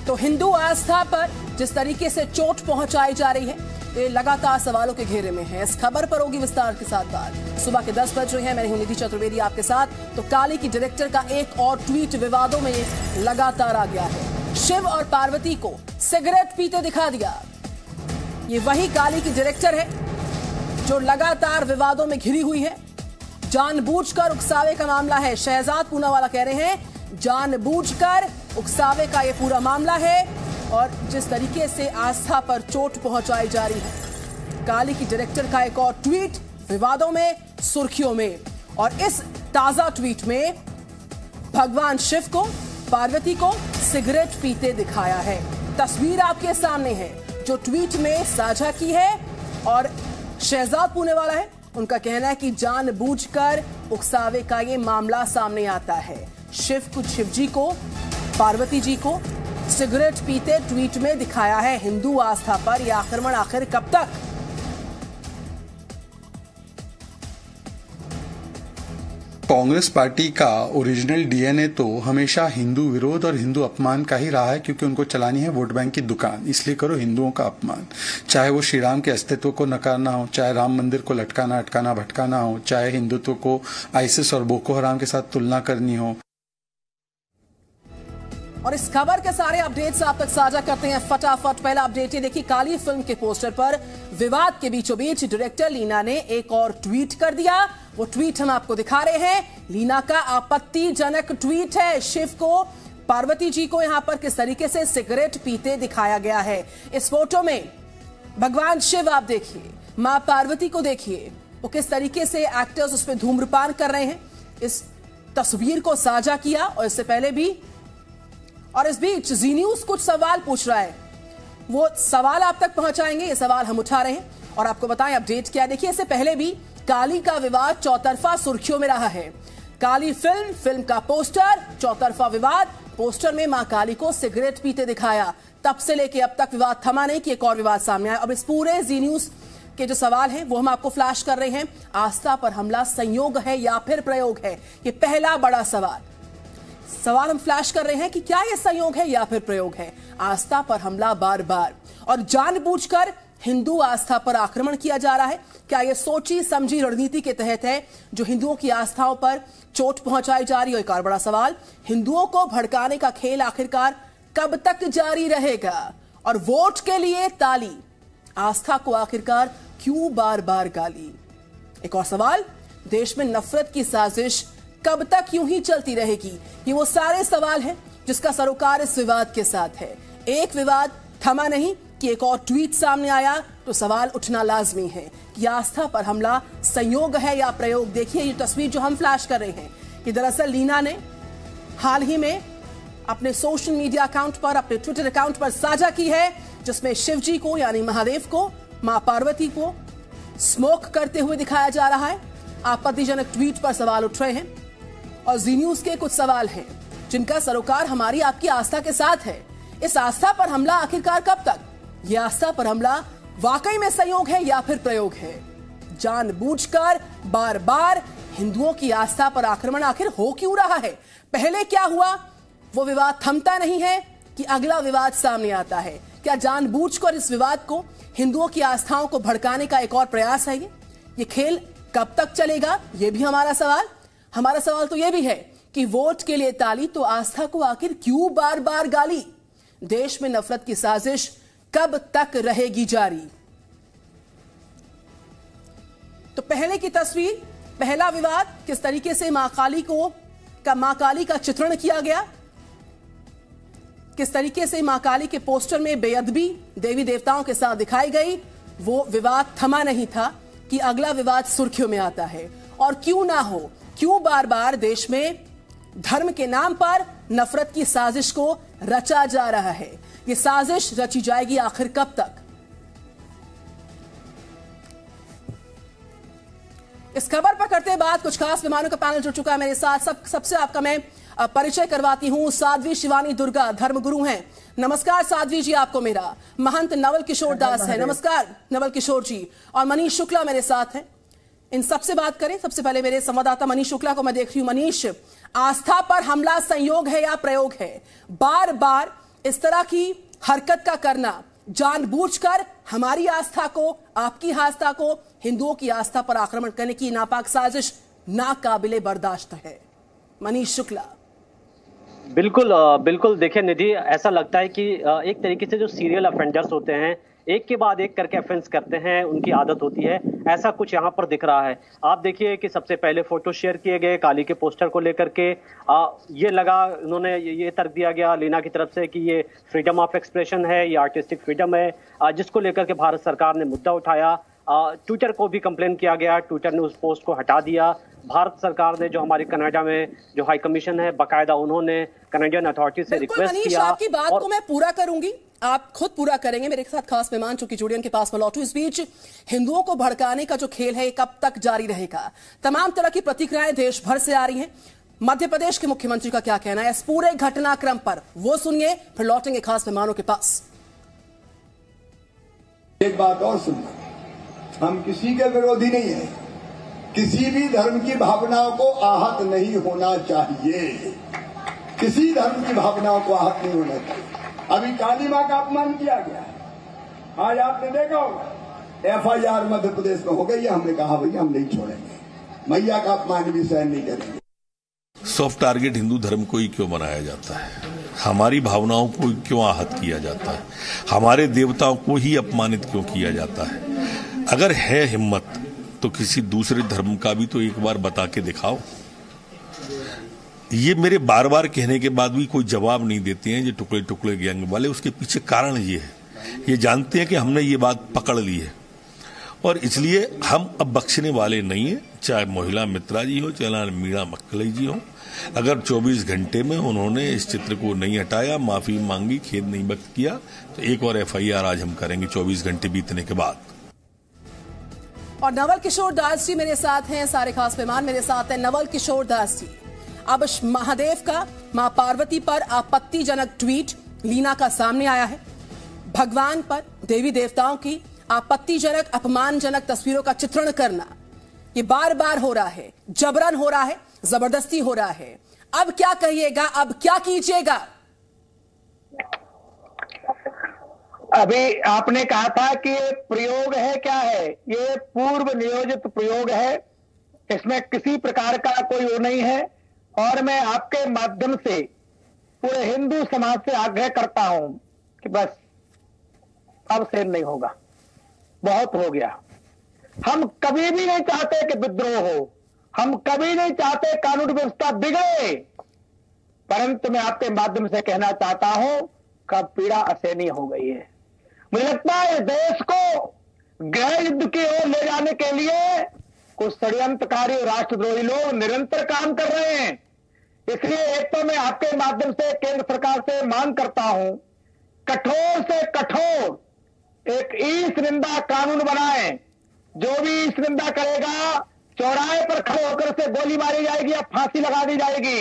तो हिंदू आस्था पर जिस तरीके से चोट पहुंचाई जा रही है, ये लगातार सवालों के घेरे में है। इस खबर पर होगी विस्तार के साथ बात। सुबह के 10 बज रहे हैं, मैं हूं निधि चतुर्वेदी आपके साथ। तो काली की डायरेक्टर का एक और ट्वीट विवादों में लगातार आ गया है। शिव और पार्वती को सिगरेट पीते दिखा दिया। ये वही काली की डायरेक्टर है जो लगातार विवादों में घिरी हुई है। जानबूझकर उकसावे का मामला है। शहजाद पूनावाला कह रहे हैं जानबूझकर उकसावे का ये पूरा मामला है और जिस तरीके से आस्था पर चोट पहुंचाई जा रही है। काली की डायरेक्टर का एक और ट्वीट विवादों में, सुर्खियों में। और इस ताजा ट्वीट में भगवान शिव को, पार्वती को सिगरेट पीते दिखाया है। तस्वीर आपके सामने है जो ट्वीट में साझा की है और शहजाद पूनावाला है। उनका कहना है कि जानबूझकर उकसावे का ये मामला सामने आता है। शिवजी को, पार्वती जी को सिगरेट पीते ट्वीट में दिखाया है। हिंदू आस्था पर यह आक्रमण आखिर कब तक? कांग्रेस पार्टी का ओरिजिनल डीएनए तो हमेशा हिंदू विरोध और हिंदू अपमान का ही रहा है, क्योंकि उनको चलानी है वोट बैंक की दुकान। इसलिए करो हिंदुओं का अपमान, चाहे वो श्री राम के अस्तित्व को नकारना हो, चाहे राम मंदिर को लटकाना, अटकाना, भटकाना हो, चाहे हिंदुत्व को आईसिस और बोको हराम के साथ तुलना करनी हो। और इस खबर के सारे अपडेट्स आप तक साझा करते हैं फटाफट। पहला अपडेट ये देखिए, काली फिल्म के पोस्टर पर विवाद के बीचों बीच डायरेक्टर लीना ने एक और ट्वीट कर दिया। वो ट्वीट हम आपको दिखा रहे हैं। लीना का आपत्तिजनक ट्वीट है। शिव को, पार्वती जी को यहां पर किस तरीके से सिगरेट पीते दिखाया गया है। इस फोटो में भगवान शिव आप देखिए, मां पार्वती को देखिए, वो किस तरीके से एक्टर्स उस पर धूम्रपान कर रहे हैं। इस तस्वीर को साझा किया और इससे पहले भी, और इस बीच जी न्यूज कुछ सवाल पूछ रहा है। वो सवाल आप तक पहुंचाएंगे, ये सवाल हम उठा रहे हैं और आपको बताएं अपडेट क्या। देखिए, इससे पहले भी काली का विवाद चौतरफा सुर्खियों में रहा है। काली फिल्म का पोस्टर, चौतरफा विवाद। पोस्टर में मां काली को सिगरेट पीते दिखाया। तब से लेके अब तक विवाद थमा नहीं कि एक और विवाद सामने आया। अब इस पूरे जी न्यूज के जो सवाल हैं वो हम आपको फ्लैश कर रहे हैं। आस्था पर हमला संयोग है या फिर प्रयोग है? ये पहला बड़ा सवाल हम फ्लैश कर रहे हैं कि क्या यह संयोग है या फिर प्रयोग है। आस्था पर हमला बार बार और जानबूझकर हिंदू आस्था पर आक्रमण किया जा रहा है। क्या यह सोची समझी रणनीति के तहत है जो हिंदुओं की आस्थाओं पर चोट पहुंचाई जा रही है? एक और बड़ा सवाल, हिंदुओं को भड़काने का खेल आखिरकार कब तक जारी रहेगा? और वोट के लिए ताली, आस्था को आखिरकार क्यों बार बार गाली? एक और सवाल, देश में नफरत की साजिश कब तक यूं ही चलती रहेगी? ये वो सारे सवाल हैं जिसका सरोकार इस विवाद के साथ है। एक विवाद थमा नहीं कि एक और ट्वीट सामने आया तो सवाल उठना लाजमी है कि आस्था पर हमला संयोग है या प्रयोग। देखिए, ये तस्वीर जो हम फ्लैश कर रहे हैं, ये दरअसल लीना ने हाल ही में अपने सोशल मीडिया अकाउंट पर, अपने ट्विटर अकाउंट पर साझा की है, जिसमें शिवजी को यानी महादेव को, मां पार्वती को स्मोक करते हुए दिखाया जा रहा है। आपत्तिजनक ट्वीट पर सवाल उठ रहे हैं और जी न्यूज के कुछ सवाल हैं जिनका सरोकार हमारी आपकी आस्था के साथ है। इस आस्था पर हमला आखिरकार कब तक? यह आस्था पर हमला वाकई में संयोग है या फिर प्रयोग है? जानबूझकर बार बार हिंदुओं की आस्था पर आक्रमण आखिर हो क्यों रहा है? पहले क्या हुआ? वो विवाद थमता नहीं है कि अगला विवाद सामने आता है। क्या जानबूझकर इस विवाद को, हिंदुओं की आस्थाओं को भड़काने का एक और प्रयास है? ये खेल कब तक चलेगा? ये भी हमारा सवाल तो यह भी है कि वोट के लिए ताली तो आस्था को आखिर क्यों बार बार गाली? देश में नफरत की साजिश कब तक रहेगी जारी? तो पहले की तस्वीर, पहला विवाद, किस तरीके से मां काली का चित्रण किया गया, किस तरीके से मां काली के पोस्टर में बेअदबी देवी देवताओं के साथ दिखाई गई। वो विवाद थमा नहीं था कि अगला विवाद सुर्खियों में आता है। और क्यों ना हो, क्यों बार बार देश में धर्म के नाम पर नफरत की साजिश को रचा जा रहा है? ये साजिश रची जाएगी आखिर कब तक? इस खबर पर करते बात, कुछ खास मेहमानों का पैनल जुड़ चुका है मेरे साथ। सबसे आपका मैं परिचय करवाती हूं। साध्वी शिवानी दुर्गा धर्मगुरु हैं। नमस्कार साध्वी जी, आपको मेरा। महंत नवल किशोर दास है। नमस्कार नवल किशोर जी। और मनीष शुक्ला मेरे साथ हैं। इन सबसे बात करें, सबसे पहले मेरे संवाददाता मनीष शुक्ला को मैं देख रही हूं। मनीष, आस्था पर हमला संयोग है या प्रयोग है? बार बार इस तरह की हरकत का करना जानबूझकर हमारी आस्था को, आपकी आस्था को, हिंदुओं की आस्था पर आक्रमण करने की नापाक साजिश नाकाबिले बर्दाश्त है। मनीष शुक्ला। बिल्कुल बिल्कुल। देखिए निधि, ऐसा लगता है कि एक तरीके से जो सीरियल ऑफेंडर्स होते हैं, एक के बाद एक करके ऑफेंस करते हैं, उनकी आदत होती है, ऐसा कुछ यहाँ पर दिख रहा है। आप देखिए कि सबसे पहले फोटो शेयर किए गए काली के पोस्टर को लेकर के, ये लगा, उन्होंने ये तर्क दिया गया लीना की तरफ से कि ये फ्रीडम ऑफ एक्सप्रेशन है, ये आर्टिस्टिक फ्रीडम है, जिसको लेकर के भारत सरकार ने मुद्दा उठाया। ट्विटर को भी कंप्लेन किया गया, ट्विटर ने उस पोस्ट को हटा दिया। भारत सरकार ने, जो हमारे कनाडा में जो हाई कमीशन है, बाकायदा उन्होंने कनाडियन अथॉरिटी से रिक्वेस्ट किया। आपकी बात को मैं पूरा करूंगी, आप खुद पूरा करेंगे। मेरे साथ खास मेहमान चूंकि जुड़े उनके पास में लौटू। इस बीच हिंदुओं को भड़काने का जो खेल है, कब तक जारी रहेगा? तमाम तरह की प्रतिक्रियाएं देश भर से आ रही हैं। मध्य प्रदेश के मुख्यमंत्री का क्या कहना है इस पूरे घटनाक्रम पर, वो सुनिए, फिर लौटेंगे खास मेहमानों के पास। एक बात और सुनना, हम किसी के विरोधी नहीं है, किसी भी धर्म की भावनाओं को आहत नहीं होना चाहिए, किसी धर्म की भावनाओं को आहत नहीं होना चाहिए। अभी काली मां का अपमान किया गया, आज आपने देखा होगा FIR मध्य प्रदेश में हो गई है। हमने कहा भैया हम नहीं छोड़ेंगे, मैया का अपमान भी सहन नहीं करेंगे। सॉफ्ट टारगेट हिंदू धर्म को ही क्यों बनाया जाता है? हमारी भावनाओं को क्यों आहत किया जाता है? हमारे देवताओं को ही अपमानित क्यों किया जाता है? अगर है हिम्मत तो किसी दूसरे धर्म का भी तो एक बार बता के दिखाओ। ये मेरे बार बार कहने के बाद भी कोई जवाब नहीं देते हैं ये टुकड़े टुकड़े गैंग वाले। उसके पीछे कारण ये है, ये जानते हैं कि हमने ये बात पकड़ ली है और इसलिए हम अब बख्शने वाले नहीं है। चाहे महिला मित्रा जी हो, चाहे मीणा मक्कली जी हो, अगर 24 घंटे में उन्होंने इस चित्र को नहीं हटाया, माफी मांगी, खेद नहीं व्यक्त किया, तो एक और FIR आज हम करेंगे 24 घंटे बीतने के बाद। और नवल किशोर दास जी मेरे साथ हैं, सारे खास मेहमान मेरे साथ हैं। नवल किशोर दास जी, अब महादेव का मां पार्वती पर आपत्तिजनक ट्वीट लीना का सामने आया है। भगवान पर, देवी देवताओं की आपत्तिजनक, अपमानजनक तस्वीरों का चित्रण करना ये बार बार हो रहा है, जबरन हो रहा है, जबरदस्ती हो रहा है। अब क्या कहिएगा, अब क्या कीजिएगा? अभी आपने कहा था कि ये प्रयोग है, क्या है? ये पूर्व नियोजित प्रयोग है, इसमें किसी प्रकार का कोई वो नहीं है। और मैं आपके माध्यम से पूरे हिंदू समाज से आग्रह करता हूं कि बस अब सहन नहीं होगा, बहुत हो गया। हम कभी भी नहीं चाहते कि विद्रोह हो, हम कभी नहीं चाहते कानून व्यवस्था बिगड़े, परंतु मैं आपके माध्यम से कहना चाहता हूं कि पीड़ा असहनीय हो गई है। मुझे लगता है देश को गृह युद्ध की ओर ले जाने के लिए कुछ षड्यंत्रकारी और राष्ट्रद्रोही लोग निरंतर काम कर रहे हैं। इसलिए एक तो मैं आपके माध्यम से केंद्र सरकार से मांग करता हूं, कठोर से कठोर एक ईश निंदा कानून बनाएं। जो भी ईश निंदा करेगा, चौराहे पर खड़े होकर से गोली मारी जाएगी या फांसी लगा दी जाएगी।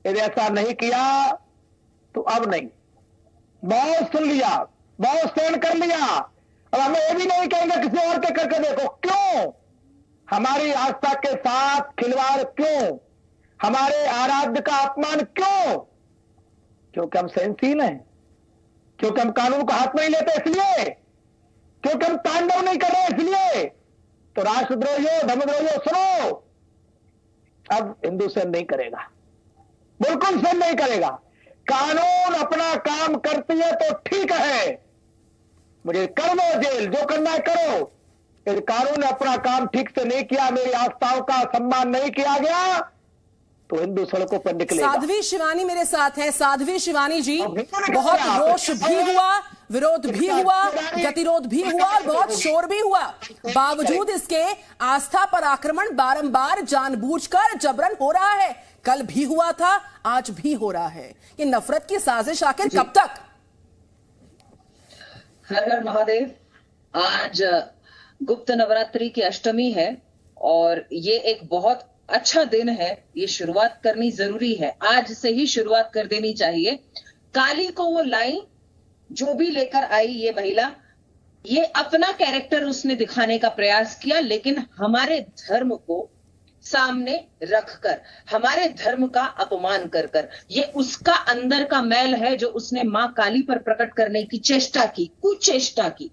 यदि ऐसा नहीं किया तो अब नहीं, बहुत सुन लिया, बहुत सहन कर लिया। अब हमें ये भी नहीं कहेंगे किसी और के करके देखो। क्यों हमारी आस्था के साथ खिलवाड़? क्यों हमारे आराध्य का अपमान? क्यों? क्योंकि हम सहनशील हैं, क्योंकि हम कानून को हाथ में नहीं लेते, इसलिए, क्योंकि हम तांडव नहीं कर रहे, इसलिए। तो राष्ट्रद्रोहियों, धर्मद्रोहियों, सुनो, अब हिंदू सहन नहीं करेगा, बिल्कुल सहन नहीं करेगा। कानून अपना काम करती है तो ठीक है, मुझे कर लो जेल, जो करना है करो। यदि कानून ने अपना काम ठीक से नहीं किया, मेरी आस्थाओं का सम्मान नहीं किया गया, तो हिंदू सड़कों पर निकलेगा। साध्वी शिवानी मेरे साथ हैं। साध्वी शिवानी जी, बहुत रोष भी हुआ, विरोध भी हुआ, गतिरोध भी हुआ और बहुत शोर भी हुआ। बावजूद इसके आस्था पर आक्रमण बारंबार जानबूझकर जबरन हो रहा है। कल भी हुआ था, आज भी हो रहा है। ये नफरत की साजिश आखिर कब तक? हर हर महादेव। आज गुप्त नवरात्रि की अष्टमी है और ये एक बहुत अच्छा दिन है। ये शुरुआत करनी जरूरी है, आज से ही शुरुआत कर देनी चाहिए। काली को वो लाई, जो भी लेकर आई ये महिला, ये अपना कैरेक्टर उसने दिखाने का प्रयास किया, लेकिन हमारे धर्म को सामने रखकर, हमारे धर्म का अपमान कर कर, ये उसका अंदर का मैल है जो उसने मां काली पर प्रकट करने की चेष्टा की, कुचेष्टा की।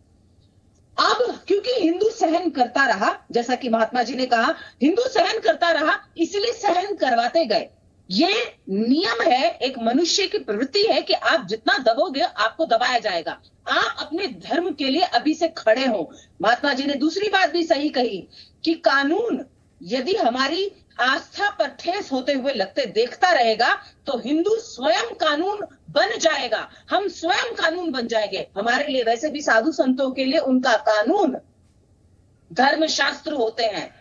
अब क्योंकि हिंदू सहन करता रहा, जैसा कि महात्मा जी ने कहा, हिंदू सहन करता रहा, इसलिए सहन करवाते गए। ये नियम है, एक मनुष्य की प्रवृत्ति है कि आप जितना दबोगे आपको दबाया जाएगा। आप अपने धर्म के लिए अभी से खड़े हो। महात्मा जी ने दूसरी बात भी सही कही कि कानून यदि हमारी आस्था पर ठेस होते हुए लगते देखता रहेगा तो हिंदू स्वयं कानून बन जाएगा, हम स्वयं कानून बन जाएंगे। हमारे लिए, वैसे भी साधु संतों के लिए उनका कानून धर्मशास्त्र होते हैं,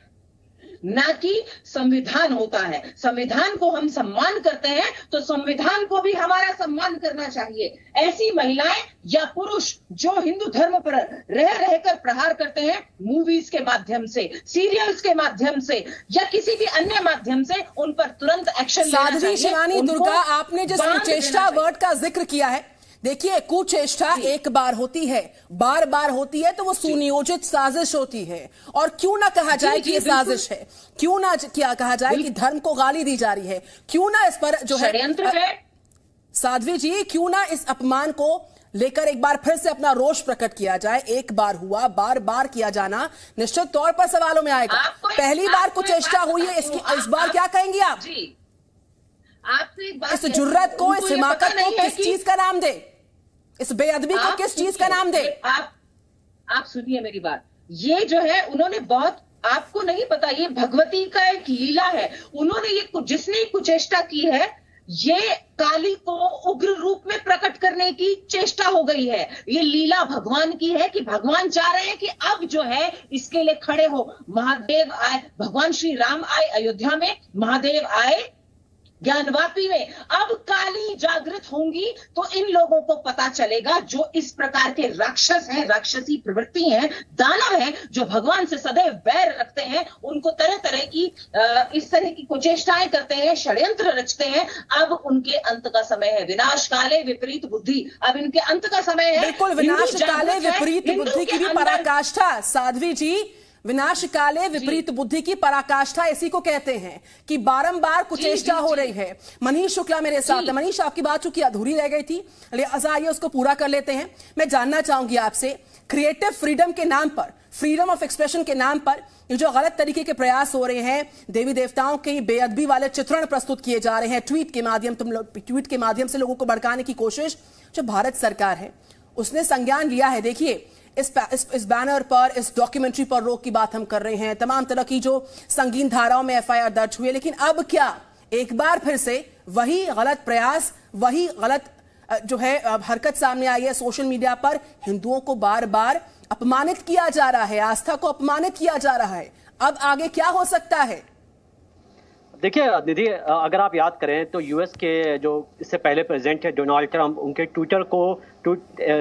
ना कि संविधान होता है। संविधान को हम सम्मान करते हैं तो संविधान को भी हमारा सम्मान करना चाहिए। ऐसी महिलाएं या पुरुष जो हिंदू धर्म पर रह रहकर प्रहार करते हैं, मूवीज के माध्यम से, सीरियल्स के माध्यम से या किसी भी अन्य माध्यम से, उन पर तुरंत एक्शन लेना चाहिए। साध्वी शिवानी दुर्गा, आपने जिस कुचेष्टा वर्ड का जिक्र किया है, देखिए कुचेष्टा एक बार होती है, बार बार होती है तो वो सुनियोजित साजिश होती है। और क्यों ना कहा जाए कि ये साजिश है, क्यों ना क्या कहा जाए कि धर्म को गाली दी जा रही है, क्यों ना इस पर जो षड्यंत्र है। साध्वी जी, क्यों ना इस अपमान को लेकर एक बार फिर से अपना रोष प्रकट किया जाए। एक बार हुआ, बार बार किया जाना निश्चित तौर पर सवालों में आएगा। पहली बार कुचेष्टा हुई है, इस बार क्या कहेंगे आप? इस जुर्रत को, इस हिमाकत को किस चीज का नाम दे, इस बेअदबी को किस चीज का नाम दे? आप सुनिए मेरी बात। ये जो है उन्होंने बहुत, आपको नहीं पता, ये भगवती का एक लीला है। उन्होंने ये, जिसने कुचेष्टा की है, ये काली को उग्र रूप में प्रकट करने की चेष्टा हो गई है। ये लीला भगवान की है कि भगवान चाह रहे हैं कि अब जो है इसके लिए खड़े हो। महादेव आए, भगवान श्री राम आए अयोध्या में, महादेव आए ज्ञानवापी में, अब काली जागृत होंगी तो इन लोगों को पता चलेगा जो इस प्रकार के राक्षस हैं, राक्षसी प्रवृत्ति हैं, दानव हैं, जो भगवान से सदैव बैर रखते हैं, उनको तरह तरह की इस तरह की कुचेष्टाएं करते हैं, षड्यंत्र रचते हैं। अब उनके अंत का समय है। विनाश काले विपरीत बुद्धि, अब इनके अंत का समय है। बिल्कुल, विनाश काले विपरीत बुद्धि की भी पराकाष्ठा, साध्वी जी, विनाश काले विपरीत बुद्धि की पराकाष्ठा इसी को कहते हैं कि बारंबार कुचेष्टा हो रही है। मनीष शुक्ला मेरे साथ है। मनीष, आपकी बात चूंकि अधूरी रह गई थी, आइए उसको पूरा कर लेते हैं। मैं जानना चाहूंगी आपसे, क्रिएटिव फ्रीडम के नाम पर, फ्रीडम ऑफ एक्सप्रेशन के नाम पर ये जो गलत तरीके के प्रयास हो रहे हैं, देवी देवताओं के बेअदबी वाले चित्रण प्रस्तुत किए जा रहे हैं ट्वीट के माध्यम से लोगों को भड़काने की कोशिश, जो भारत सरकार है उसने संज्ञान लिया है। देखिए, इस बैनर पर, इस डॉक्यूमेंट्री पर रोक की बात हम कर रहे हैं, तमाम तरह की जो संगीन धाराओं में एफआईआर दर्ज हुई है, लेकिन अब क्या एक बार फिर से वही गलत प्रयास, वही गलत जो है हरकत सामने आई है। सोशल मीडिया पर हिंदुओं को बार बार अपमानित किया जा रहा है, आस्था को अपमानित किया जा रहा है। अब आगे क्या हो सकता है? देखिए निधि, अगर आप याद करें तो यूएस के जो इससे पहले प्रेसिडेंट है डोनाल्ड ट्रंप, उनके ट्विटर को जो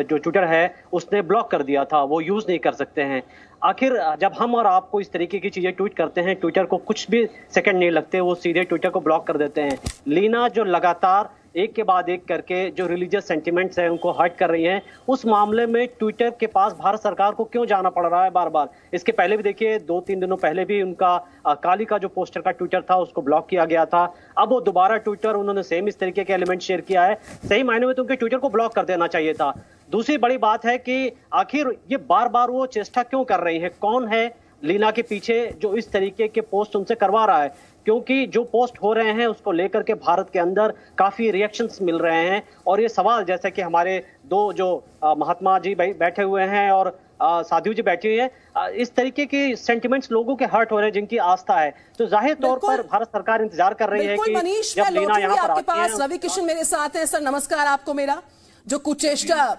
ट्विटर है उसने ब्लॉक कर दिया था, वो यूज नहीं कर सकते हैं। आखिर जब हम और आपको इस तरीके की चीजें ट्वीट करते हैं, ट्विटर को कुछ भी सेकंड नहीं लगते, वो सीधे ट्विटर को ब्लॉक कर देते हैं। लीना जो लगातार एक के बाद एक करके जो रिलीजियस सेंटिमेंट्स हैं उनको हर्ट कर रही हैं, उस मामले में ट्विटर के पास भारत सरकार को क्यों जाना पड़ रहा है बार बार? इसके पहले भी देखिए, 2-3 दिनों पहले भी उनका काली का जो पोस्टर का ट्विटर था उसको ब्लॉक किया गया था। अब वो दोबारा ट्विटर, उन्होंने सेम इस तरीके के एलिमेंट शेयर किया है। सही मायने में तो उनके ट्विटर को ब्लॉक कर देना चाहिए था। दूसरी बड़ी बात है कि आखिर ये बार बार वो चेष्टा क्यों कर रही है? कौन है लीना के पीछे जो इस तरीके के पोस्ट उनसे करवा रहा है? क्योंकि जो पोस्ट हो रहे हैं उसको लेकर के भारत के अंदर काफी रिएक्शंस मिल रहे हैं, और ये सवाल, जैसे कि हमारे दो जो महात्मा जी बैठे हुए हैं और साधु जी बैठी हुई है, इस तरीके के सेंटिमेंट्स लोगों के हर्ट हो रहे हैं जिनकी आस्था है। तो जाहिर तौर पर भारत सरकार इंतजार कर रही है कि मनीष, जब लीना यहाँ पर आपके पास रवि किशन मेरे साथ है। सर नमस्कार आपको मेरा। जो कुचेष्टा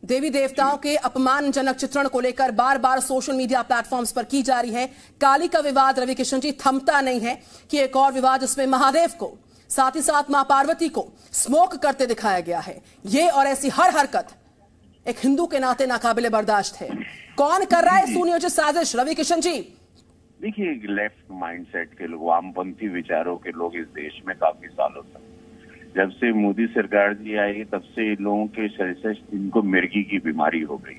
देवी देवताओं के अपमानजनक चित्रण को लेकर बार बार सोशल मीडिया प्लेटफॉर्म्स पर की जा रही है, काली का विवाद, रवि किशन जी, थमता नहीं है कि एक और विवाद जिसमें महादेव को, साथ ही साथ मां पार्वती को स्मोक करते दिखाया गया है। ये और ऐसी हर हरकत एक हिंदू के नाते नाकाबिले बर्दाश्त है। कौन कर रहा है सुनियोजित साजिश, रवि किशन जी? देखिए, लेफ्ट माइंडसेट के लोग, वामपंथी विचारों के लोग इस देश में काफी सालों तक, जब से मोदी सरकार जी आई तब से इन लोगों के शरीर से इनको मिर्गी की बीमारी हो गई।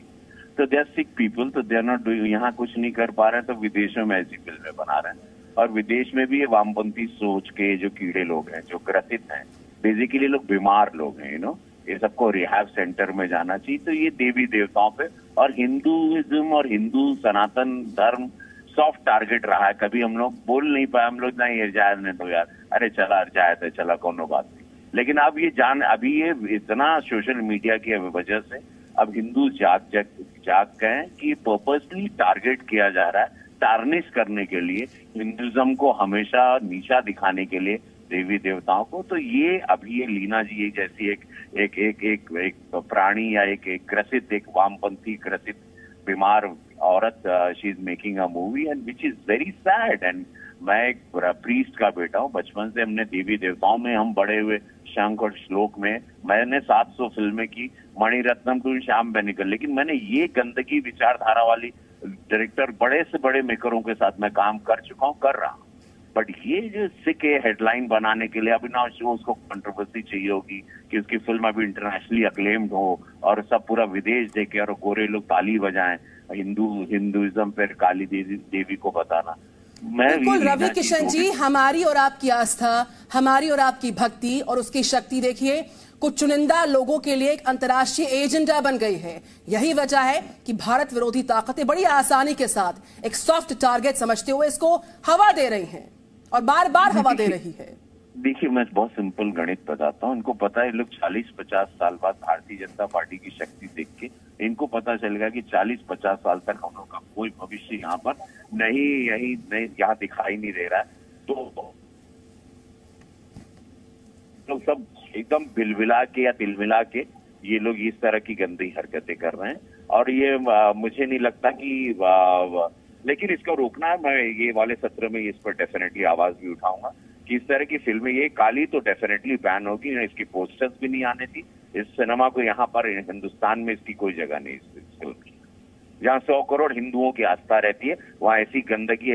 तो दे आर सिक पीपल, तो दे आर नॉट डूइंग, यहाँ कुछ नहीं कर पा रहे तो विदेशों में ऐसी फिल्में बना रहे हैं। और विदेश में भी ये वामपंथी सोच के जो कीड़े लोग हैं, जो ग्रसित हैं, बेसिकली लोग बीमार लोग हैं, ये सबको रिहैब सेंटर में जाना चाहिए। तो ये देवी देवताओं पे और हिंदुइज्म और हिंदू सनातन धर्म सॉफ्ट टारगेट रहा है। कभी हम लोग बोल नहीं पाए, हम लोग नहीं जायज नहीं तो यार, अरे चला जायज है, चला कोनो बात नहीं। लेकिन अब ये अभी ये इतना सोशल मीडिया की वजह से अब हिंदू जाग गए कि पर्पसली टारगेट किया जा रहा है, टार्निश करने के लिए, हिंदुइज्म को हमेशा नीचा दिखाने के लिए देवी देवताओं को। तो ये अभी ये लीना जी एक जैसी एक प्राणी या एक ग्रसित, एक वामपंथी ग्रसित बीमार औरत, she is making a movie and which is very sad. And मैं एक प्रीस्ट का बेटा हूँ, बचपन से हमने देवी देवताओं में हम बड़े हुए, शंख और श्लोक में। मैंने 700 फिल्में की, मणिरत्नम टू श्याम बेनेगल, लेकिन मैंने ये गंदगी विचारधारा वाली डायरेक्टर बड़े से बड़े मेकरों के साथ मैं काम कर चुका हूँ, कर रहा हूँ। बट ये जो सिक हेडलाइन बनाने के लिए अभिनव शो, उसको कंट्रोवर्सी चाहिए होगी कि उसकी फिल्म अभी इंटरनेशनली अक्लेम्ड हो और सब पूरा विदेश देखे और गोरे लोग ताली बजाएं, हिंदुइज्म पर काली देवी को बताना। बिल्कुल रवि किशन जी, हमारी और आपकी आस्था, हमारी और आपकी भक्ति और उसकी शक्ति देखिए कुछ चुनिंदा लोगों के लिए एक अंतर्राष्ट्रीय एजेंडा बन गई है। यही वजह है कि भारत विरोधी ताकतें बड़ी आसानी के साथ एक सॉफ्ट टारगेट समझते हुए इसको हवा दे रही हैं और बार बार हवा दे रही है। देखिए, मैं बहुत सिंपल गणित बताता हूँ। इनको पता है लोग 40-50 साल बाद भारतीय जनता पार्टी की शक्ति देख के इनको पता चलेगा कि 40-50 साल तक हम लोग का कोई भविष्य यहाँ पर नहीं यहाँ दिखाई नहीं दे रहा है। तो लोग सब एकदम बिलबिला के या तिलमिला के ये लोग इस तरह की गंदी हरकतें कर रहे हैं और ये मुझे नहीं लगता कि लेकिन इसको रोकना है। मैं ये वाले सत्र में इस पर डेफिनेटली आवाज भी उठाऊंगा कि इस तरह की फिल्में, ये काली तो डेफिनेटली बैन होगी, इसकी पोस्टर्स भी नहीं आने थी। इस सिनेमा को यहाँ पर हिंदुस्तान में इसकी कोई जगह नहीं इस फिल्म की। जहाँ 100 करोड़ हिंदुओं की आस्था रहती है, वहाँ ऐसी गंदगी,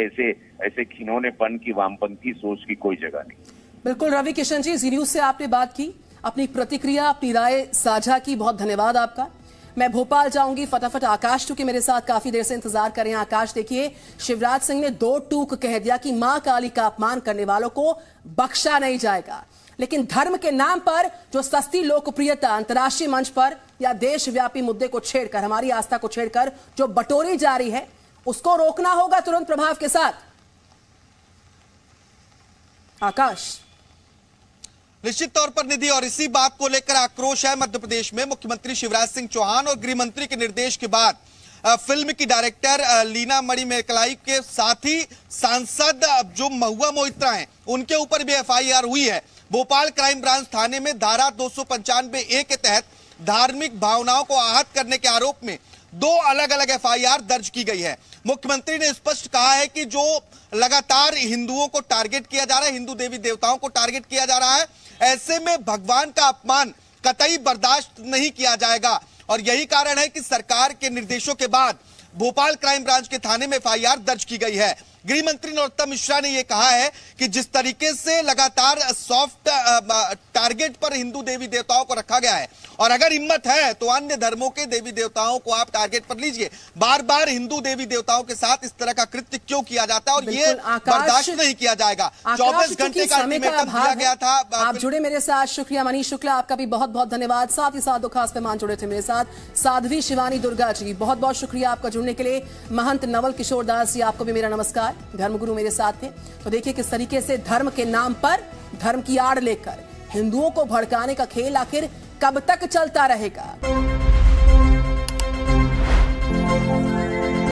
ऐसे खिनौनेपन की वामपंथी सोच की कोई जगह नहीं। बिल्कुल रवि किशन जी, जी न्यूज से आपने बात की, अपनी प्रतिक्रिया, अपनी राय साझा की, बहुत धन्यवाद आपका। मैं भोपाल जाऊंगी, फटाफट आकाश टूके मेरे साथ काफी देर से इंतजार कर रहे हैं। आकाश, देखिए शिवराज सिंह ने 2 टूक कह दिया कि मां काली का अपमान करने वालों को बख्शा नहीं जाएगा, लेकिन धर्म के नाम पर जो सस्ती लोकप्रियता अंतर्राष्ट्रीय मंच पर या देशव्यापी मुद्दे को छेड़कर, हमारी आस्था को छेड़कर जो बटोरी जा रही है, उसको रोकना होगा तुरंत प्रभाव के साथ। आकाश। निश्चित तौर पर निधि, और इसी बात को लेकर आक्रोश है मध्य प्रदेश में। मुख्यमंत्री शिवराज सिंह चौहान और गृह मंत्री के निर्देश के बाद फिल्म की डायरेक्टर लीना मणिमेकलाई के साथ ही सांसद जो महुआ मोहित्रा हैं, उनके ऊपर भी एफआईआर हुई है। भोपाल क्राइम ब्रांच थाने में धारा 295A के तहत धार्मिक भावनाओं को आहत करने के आरोप में 2 अलग अलग एफआईआर दर्ज की गई है। मुख्यमंत्री ने स्पष्ट कहा है कि जो लगातार हिंदुओं को टारगेट किया जा रहा है, हिंदू देवी देवताओं को टारगेट किया जा रहा है, ऐसे में भगवान का अपमान कतई बर्दाश्त नहीं किया जाएगा। और यही कारण है कि सरकार के निर्देशों के बाद भोपाल क्राइम ब्रांच के थाने में एफआईआर दर्ज की गई है। गृह मंत्री नरोत्तम मिश्रा ने यह कहा है कि जिस तरीके से लगातार सॉफ्ट टारगेट पर हिंदू देवी देवताओं को रखा गया है, और अगर हिम्मत है तो अन्य धर्मों के देवी देवताओं को आप टारगेट पर लीजिए। बार बार हिंदू देवी देवताओं के साथ इस तरह का कृत्य क्यों किया जाता है, और ये बर्दाश्त नहीं किया जाएगा। 24 घंटे का अल्टीमेटम दिया गया था। आप जुड़े मेरे साथ, शुक्रिया मनीष शुक्ला, आपका भी बहुत बहुत धन्यवाद। साथ ही साथ 2 खास मेहमान जुड़े थे मेरे साथ, साध्वी शिवानी दुर्गा जी, बहुत बहुत शुक्रिया आपका जुड़ने के लिए। महंत नवल किशोर दास जी, आपको भी मेरा नमस्कार, धर्मगुरु मेरे साथ थे। तो देखिए किस तरीके से धर्म के नाम पर, धर्म की आड़ लेकर हिंदुओं को भड़काने का खेल आखिर कब तक चलता रहेगा।